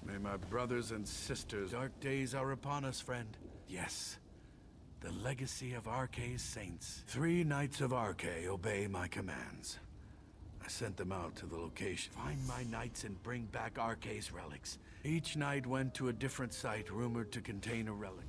May my brothers and sisters, dark days are upon us, friend. Yes, the legacy of Arkay's saints. 3 Knights of Arkay obey my commands. I sent them out to the location. Find my knights and bring back Arkay's relics. Each knight went to a different site rumored to contain a relic.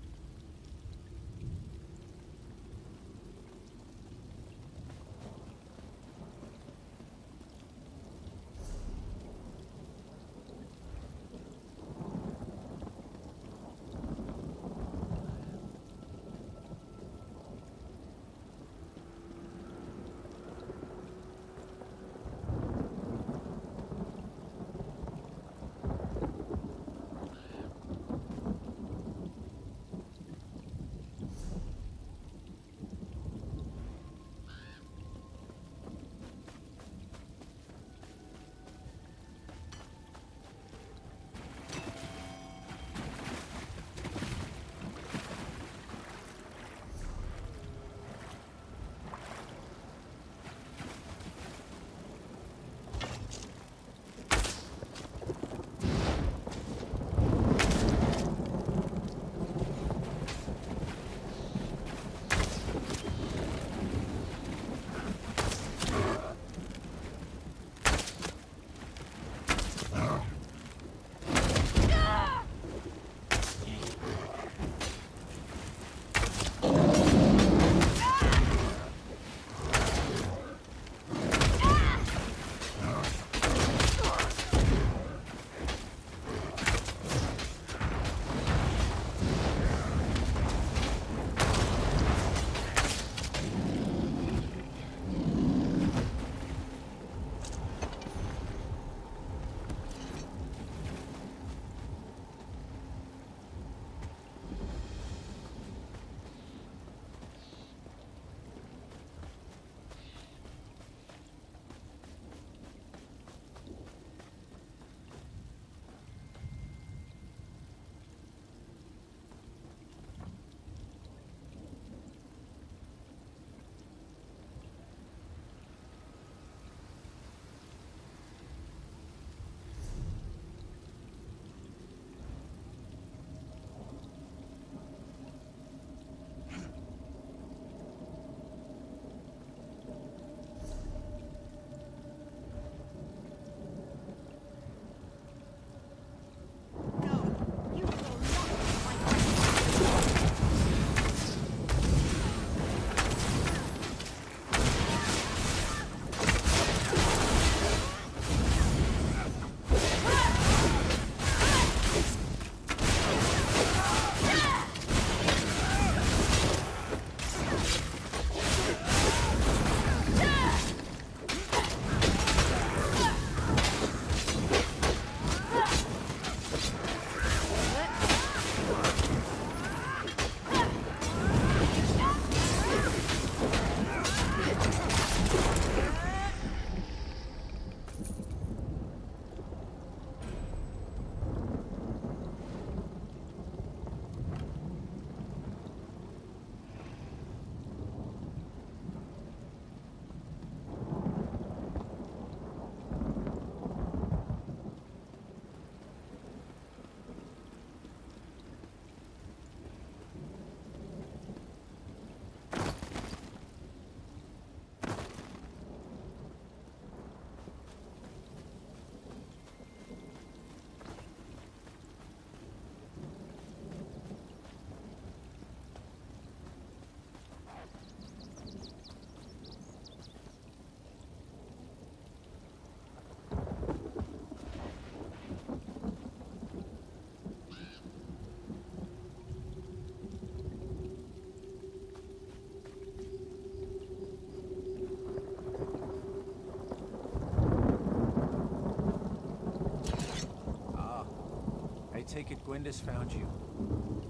take it Gwendis found you.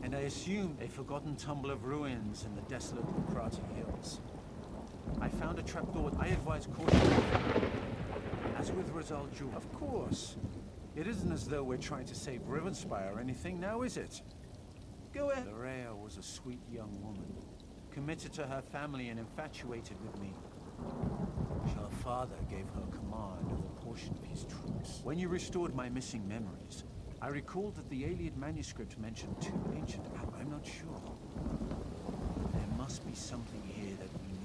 And I assume a forgotten tumble of ruins in the desolate Lukrati Hills. I found a trapdoor. I advise caution. As with Rizal Jewel, of course. It isn't as though we're trying to save Rivenspire or anything, now is it? Go ahead. Larea was a sweet young woman, committed to her family and infatuated with me. Her father gave her command of a portion of his troops. When you restored my missing memories, I recalled that the Iliad manuscript mentioned two ancient... I'm not sure. There must be something here that we need.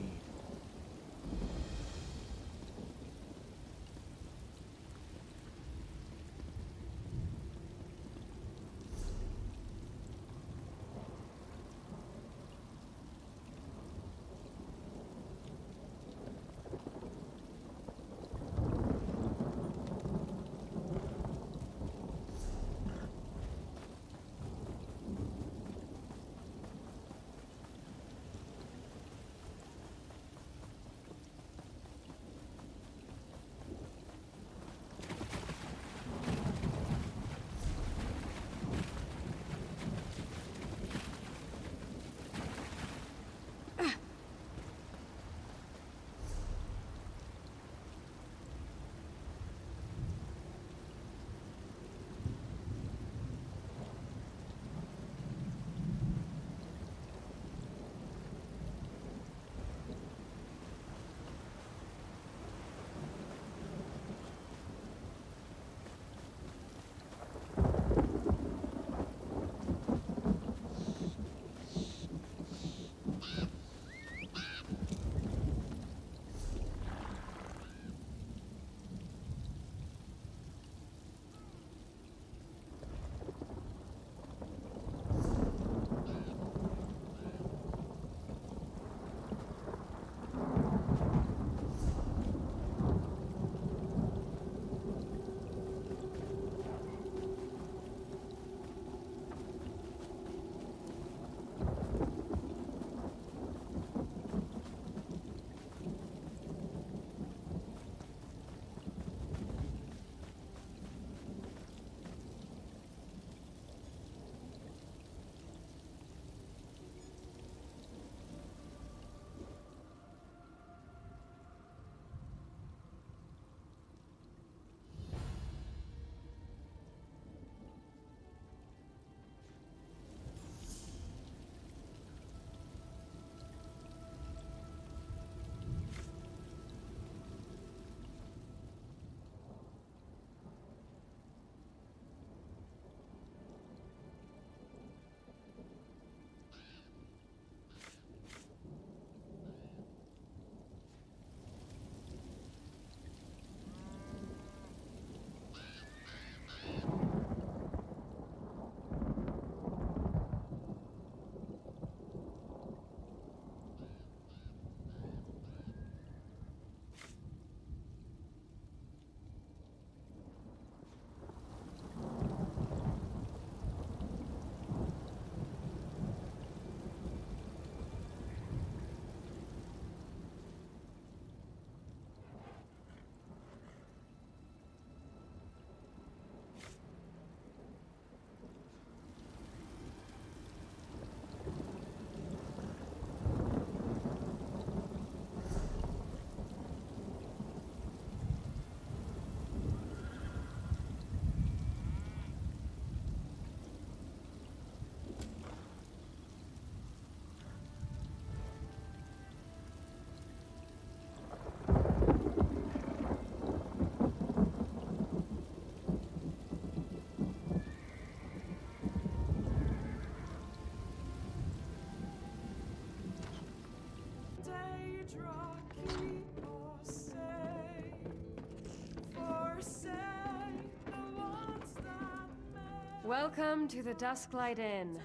Welcome to the Dusklight Inn.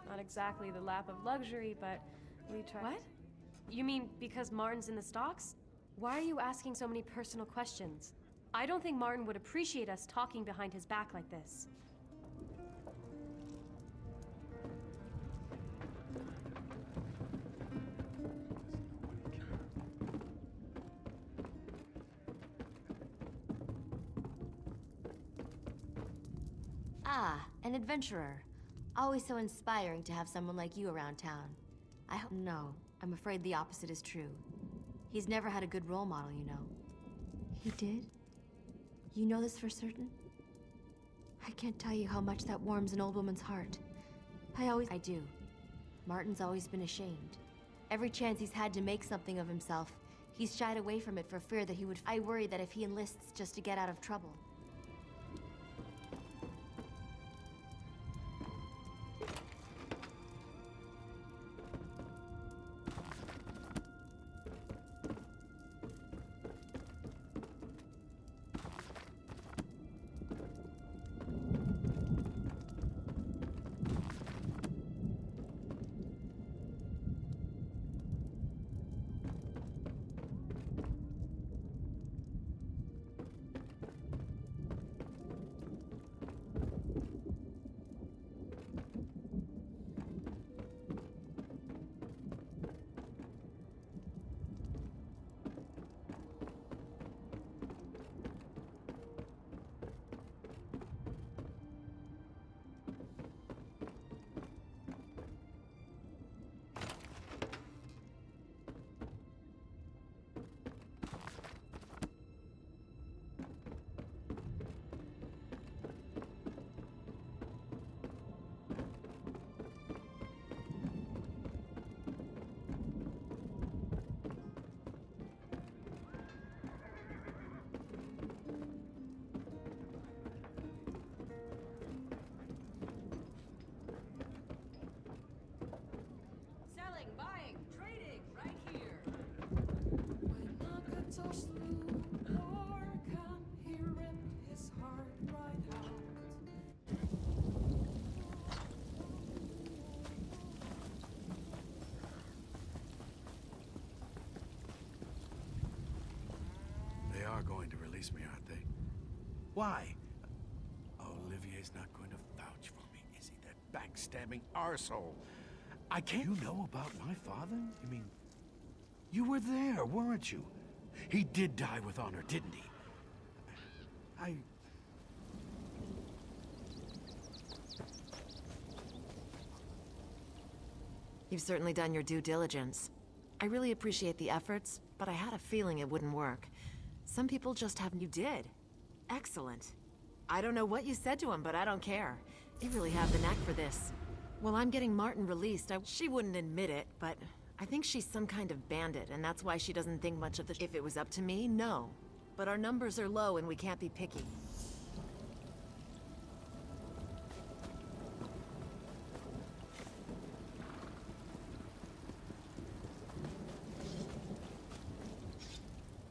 Not exactly the lap of luxury, but we try. What? You mean because Martin's in the stocks? Why are you asking so many personal questions? I don't think Martin would appreciate us talking behind his back like this. Ah, An adventurer. Always so inspiring to have someone like you around town. No, I'm afraid the opposite is true. He's never had a good role model, you know. He did? You know this for certain? I can't tell you how much that warms an old woman's heart. I do. Martin's always been ashamed. Every chance he's had to make something of himself, he's shied away from it for fear that he would... I worry that if he enlists just to get out of trouble. They are going to release me, aren't they? Why? Olivier's not going to vouch for me, is he? That backstabbing arsehole. I can't... You know about my father? You mean... You were there, weren't you? He did die with honor, didn't he? You've certainly done your due diligence. I really appreciate the efforts, but I had a feeling it wouldn't work. Some people just haven't... You did. Excellent. I don't know what you said to him, but I don't care. You really have the knack for this. Well, I'm getting Martin released. She wouldn't admit it, but I think she's some kind of bandit, and that's why she doesn't think much of the... If it was up to me, no. But our numbers are low and we can't be picky.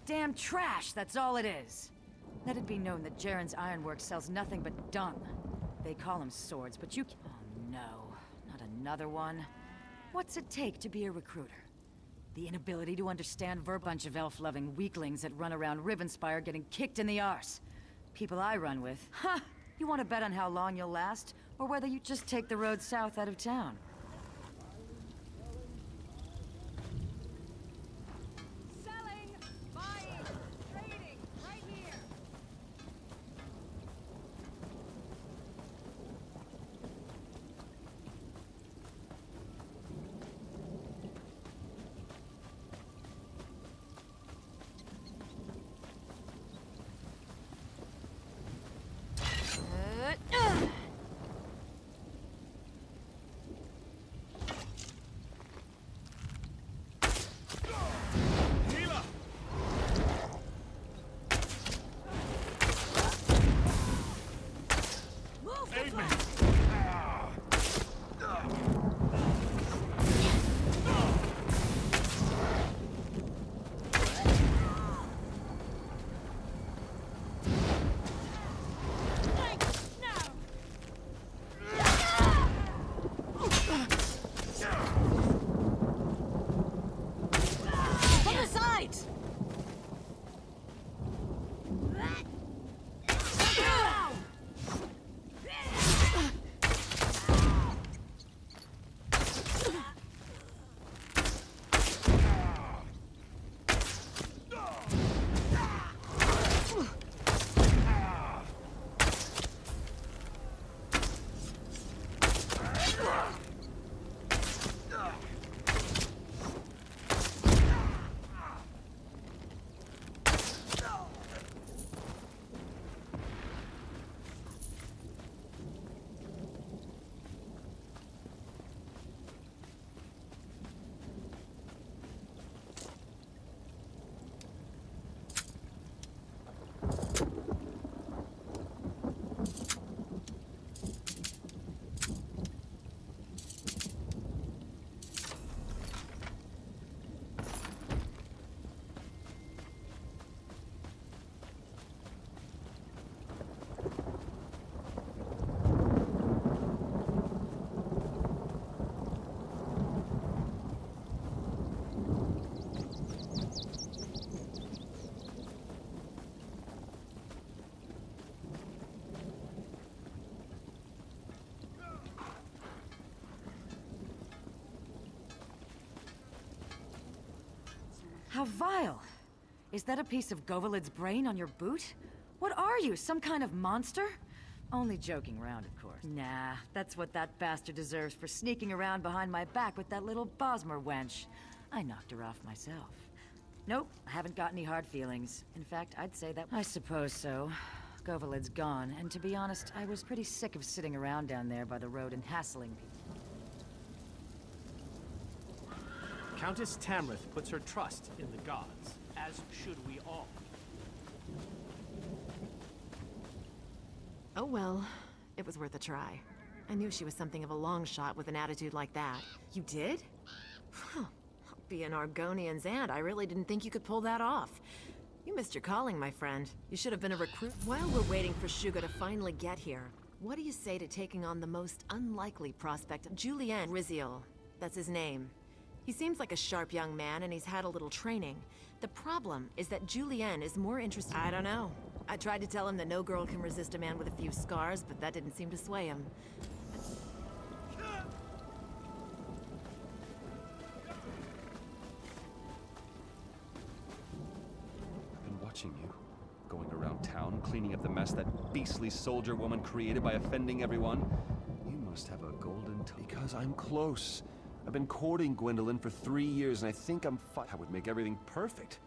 Damn trash, that's all it is. Let it be known that Jaren's Ironworks sells nothing but dung. They call them swords, but you... Oh no, not another one. What's it take to be a recruiter? The inability to understand bunch of elf-loving weaklings that run around Rivenspire getting kicked in the arse. People I run with. Ha! You want to bet on how long you'll last, or whether you just take the road south out of town? How vile. Is that a piece of Govalid's brain on your boot? What are you, some kind of monster? Only joking around, of course. Nah, that's what that bastard deserves for sneaking around behind my back with that little Bosmer wench. I knocked her off myself. Nope, I haven't got any hard feelings. In fact, I'd say that... I suppose so. Govalid's gone, and to be honest, I was pretty sick of sitting around down there by the road and hassling people. Countess Tamrith puts her trust in the gods, as should we all. Oh well, it was worth a try. I knew she was something of a long shot with an attitude like that. You did? Huh. Being Argonian's aunt, I really didn't think you could pull that off. You missed your calling, my friend. You should have been a recruit. While we're waiting for Suga to finally get here, what do you say to taking on the most unlikely prospect, Julien Riziol? That's his name. He seems like a sharp young man, and he's had a little training. The problem is that Julien is more interested... I don't know. I tried to tell him that no girl can resist a man with a few scars, but that didn't seem to sway him. I've been watching you. Going around town, cleaning up the mess that beastly soldier woman created by offending everyone. You must have a golden tongue. Because I'm close. I've been courting Gwendolyn for 3 years, and I think I would make everything perfect.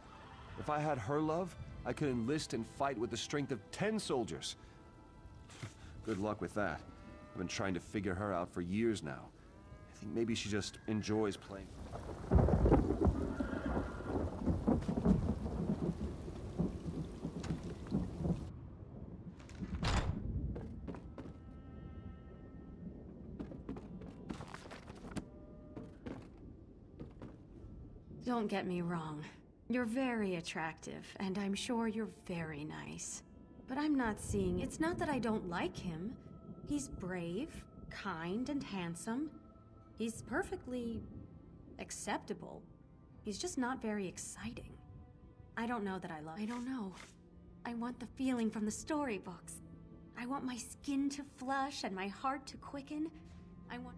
If I had her love, I could enlist and fight with the strength of 10 soldiers. Good luck with that. I've been trying to figure her out for years now. I think maybe she just enjoys playing. Don't get me wrong. You're very attractive, and I'm sure you're very nice. But I'm not seeing... It's not that I don't like him. He's brave, kind, and handsome. He's perfectly... acceptable. He's just not very exciting. I don't know that I love... I don't know. I want the feeling from the storybooks. I want my skin to flush and my heart to quicken. I want...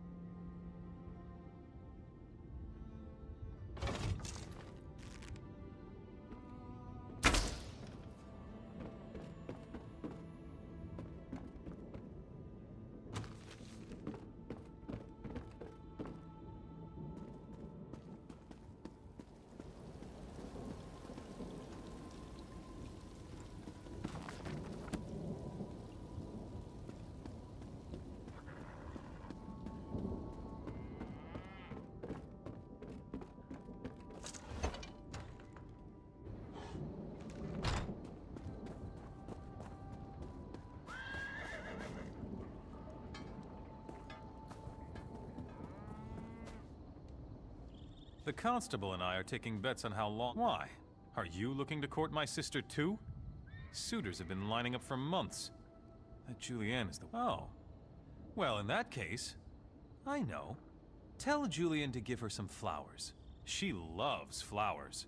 The constable and I are taking bets on how long... Why? Are you looking to court my sister too? Suitors have been lining up for months. That Julianne is the... Oh. Well, in that case, I know. Tell Julian to give her some flowers. She loves flowers.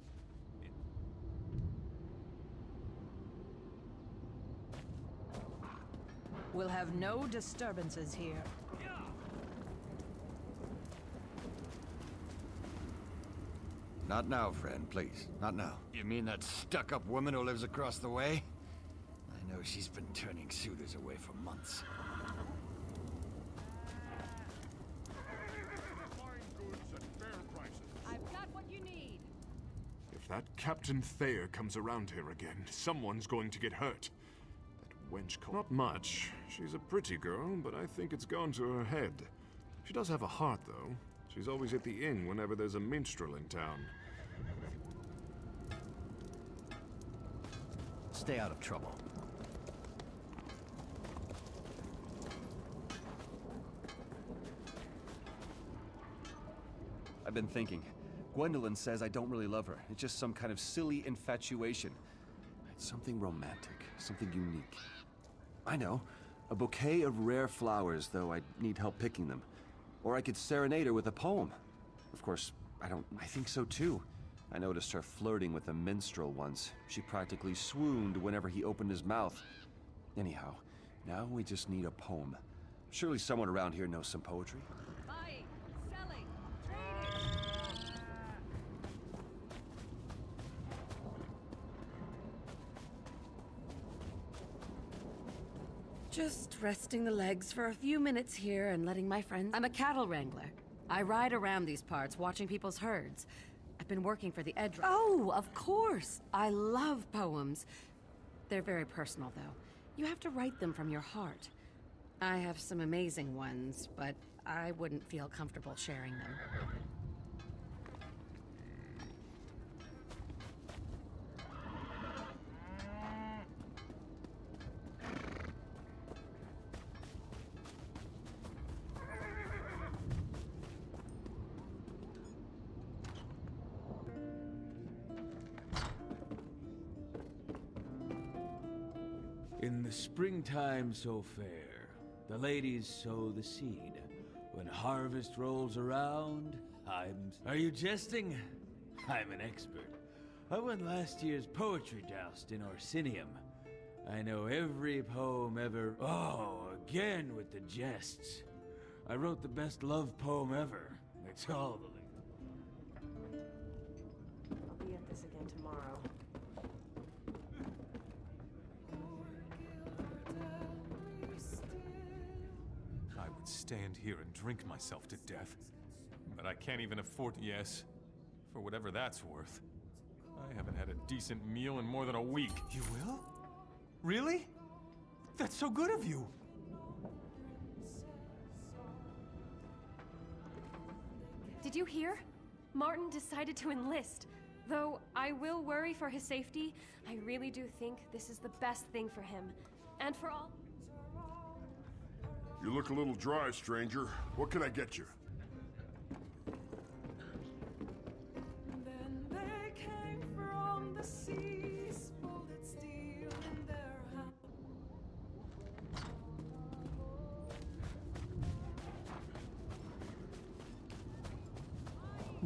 We'll have no disturbances here. Not now, friend, please. Not now. You mean that stuck-up woman who lives across the way? I know she's been turning suitors away for months. I've got what you need. If that Captain Thayer comes around here again, someone's going to get hurt. That wench called... Not much. She's a pretty girl, but I think it's gone to her head. She does have a heart, though. She's always at the inn whenever there's a minstrel in town. Stay out of trouble. I've been thinking. Gwendolyn says I don't really love her. It's just some kind of silly infatuation. It's something romantic, something unique. I know. A bouquet of rare flowers, though I'd need help picking them. Or I could serenade her with a poem. Of course, I think so too. I noticed her flirting with a minstrel once. She practically swooned whenever he opened his mouth. Anyhow, now we just need a poem. Surely someone around here knows some poetry. Buying, selling, trading. Just resting the legs for a few minutes here and letting my friends... I'm a cattle wrangler. I ride around these parts, watching people's herds. I've been working for the Edge... Oh, of course! I love poems. They're very personal, though. You have to write them from your heart. I have some amazing ones, but I wouldn't feel comfortable sharing them. In the springtime so fair, the ladies sow the seed. When harvest rolls around, Are you jesting? I'm an expert. I won last year's poetry joust in Orsinium. I know every poem ever... Oh, again with the jests. I wrote the best love poem ever. It's all the... I'll be at this again tomorrow. I would stand here and drink myself to death. But I can't even afford... Yes, for whatever that's worth. I haven't had a decent meal in more than a week. You will? Really? That's so good of you. Did you hear? Martin decided to enlist. Though I will worry for his safety, I really do think this is the best thing for him. And for all... You look a little dry, stranger. What can I get you?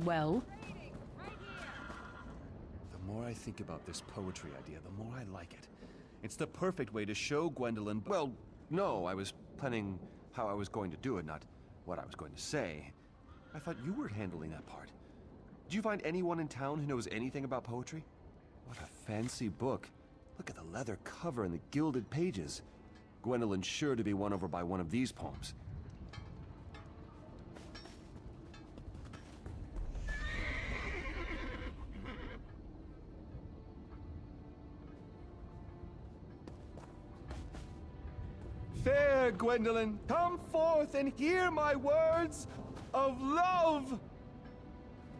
Well? The more I think about this poetry idea, the more I like it. It's the perfect way to show Gwendolyn... Well, no, I was planning how I was going to do it, not what I was going to say. I thought you were handling that part. Did you find anyone in town who knows anything about poetry? What a fancy book. Look at the leather cover and the gilded pages. Gwendolyn's sure to be won over by one of these poems. Fair Gwendolyn, come forth and hear my words of love!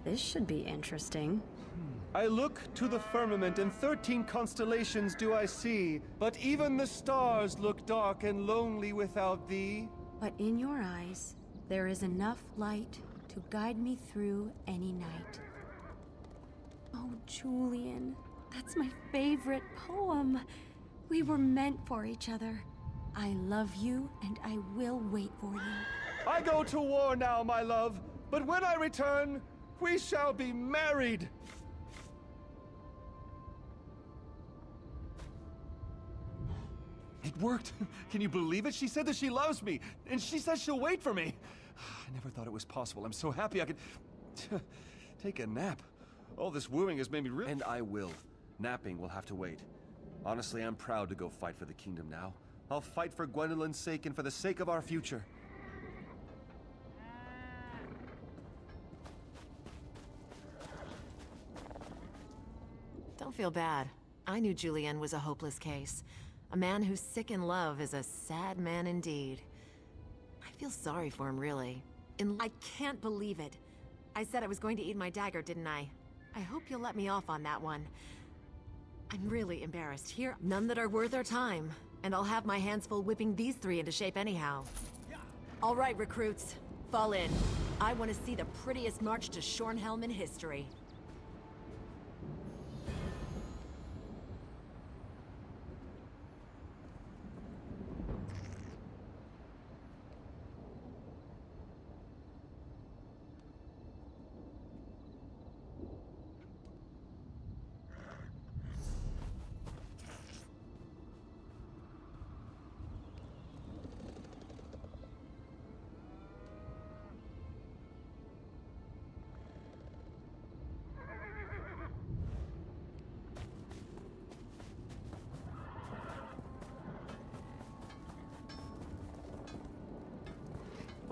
This should be interesting. I look to the firmament and 13 constellations do I see, but even the stars look dark and lonely without thee. But in your eyes, there is enough light to guide me through any night. Oh, Julian, that's my favorite poem. We were meant for each other. I love you, and I will wait for you. I go to war now, my love, but when I return, we shall be married! It worked! Can you believe it? She said that she loves me, and she says she'll wait for me. I never thought it was possible. I'm so happy I could... take a nap. All this wooing has made me real... And I will. Napping will have to wait. Honestly, I'm proud to go fight for the kingdom now. I'll fight for Gwendolyn's sake and for the sake of our future. Don't feel bad. I knew Julian was a hopeless case. A man who's sick in love is a sad man indeed. I feel sorry for him, really. I can't believe it. I said I was going to eat my dagger, didn't I? I hope you'll let me off on that one. I'm really embarrassed. Here, none that are worth our time. And I'll have my hands full whipping these three into shape anyhow. All right, recruits. Fall in. I want to see the prettiest march to Shornhelm in history.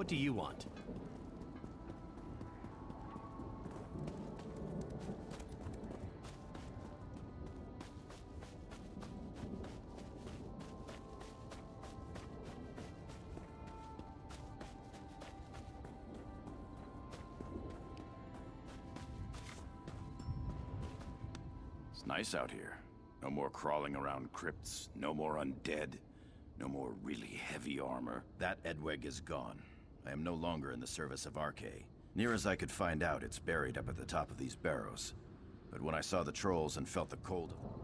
What do you want? It's nice out here. No more crawling around crypts, no more undead, no more really heavy armor. That Edweg is gone. I am no longer in the service of Arche. Near as I could find out, it's buried up at the top of these barrows. But when I saw the trolls and felt the cold of them,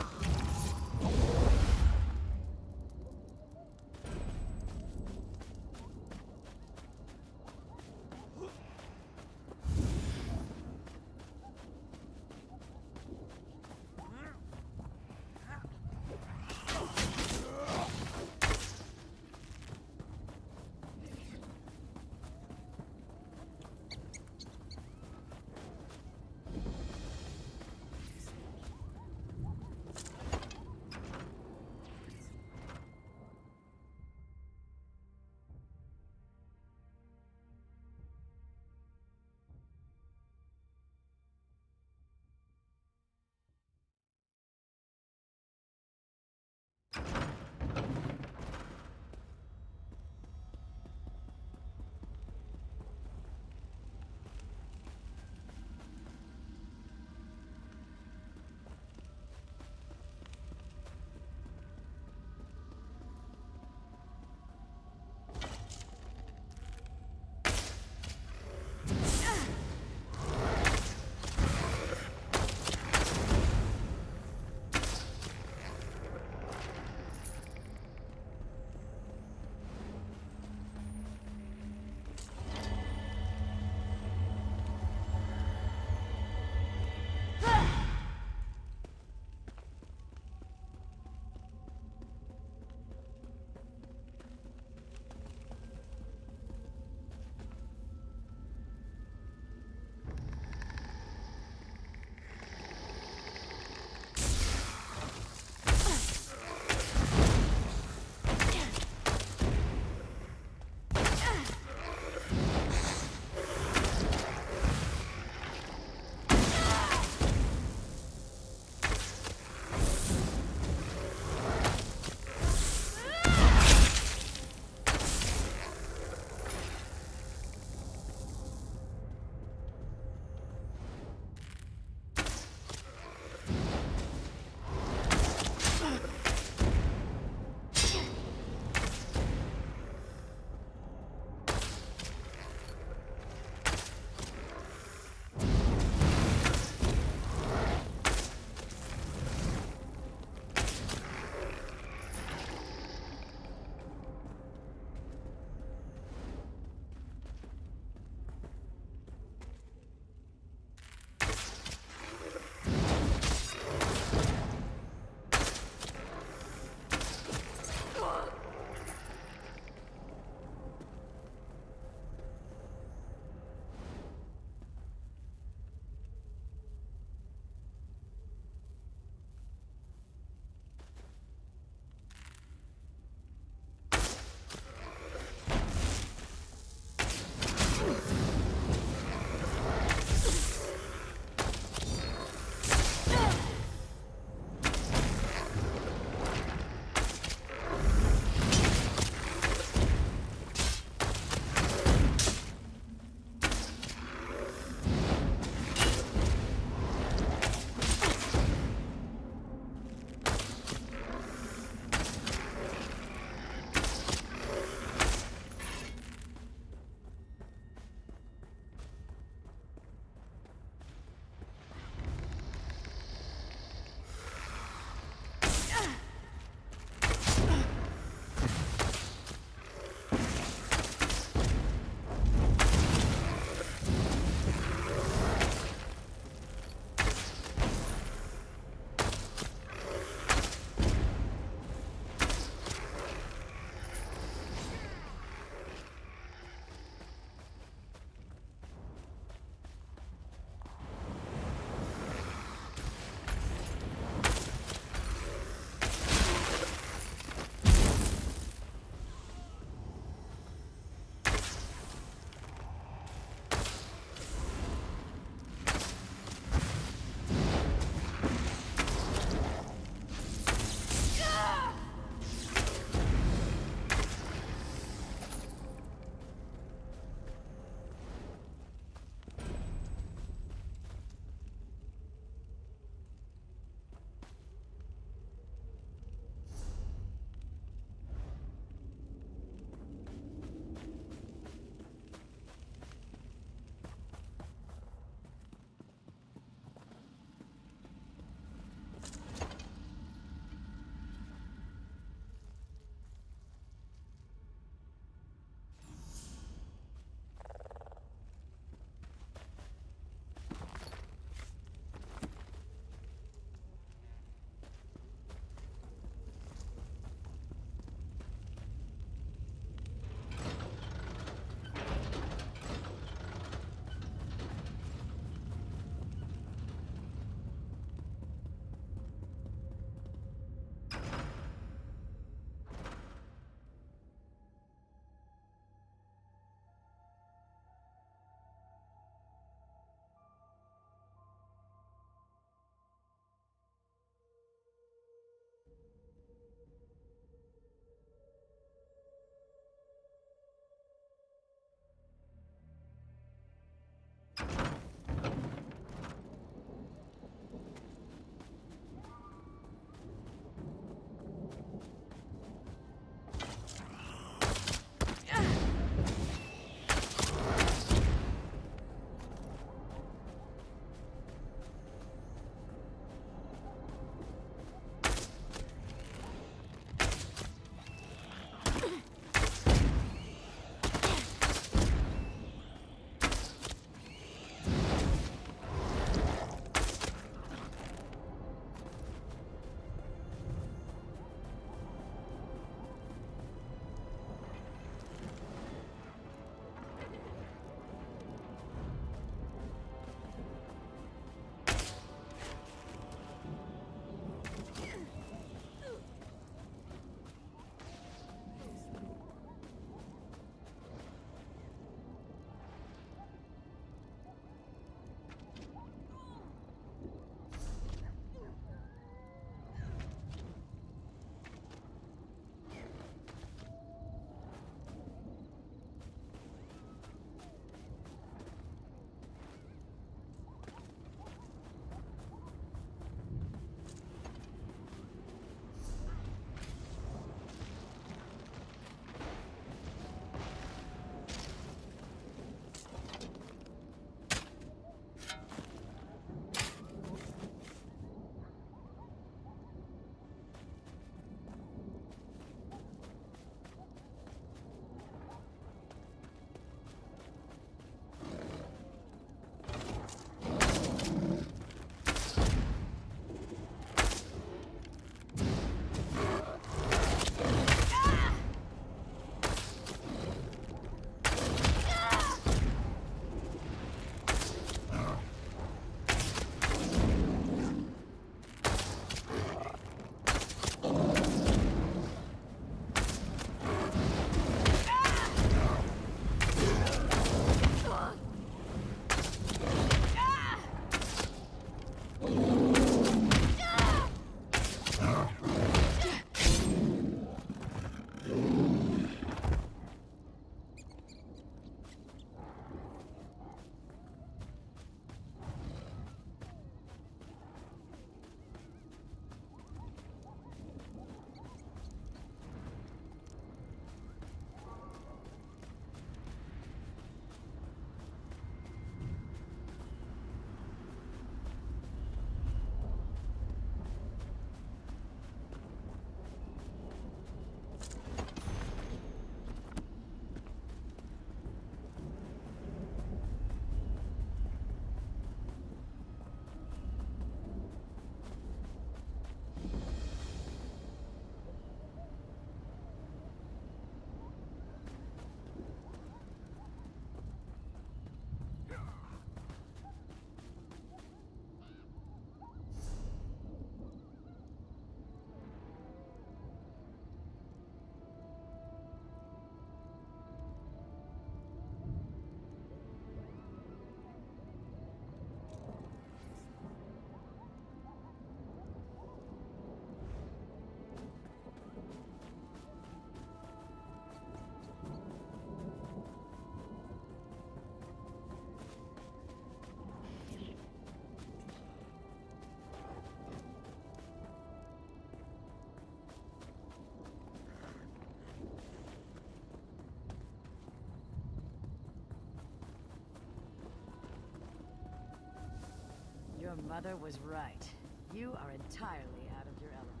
Your mother was right. You are entirely out of your element.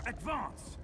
Advance!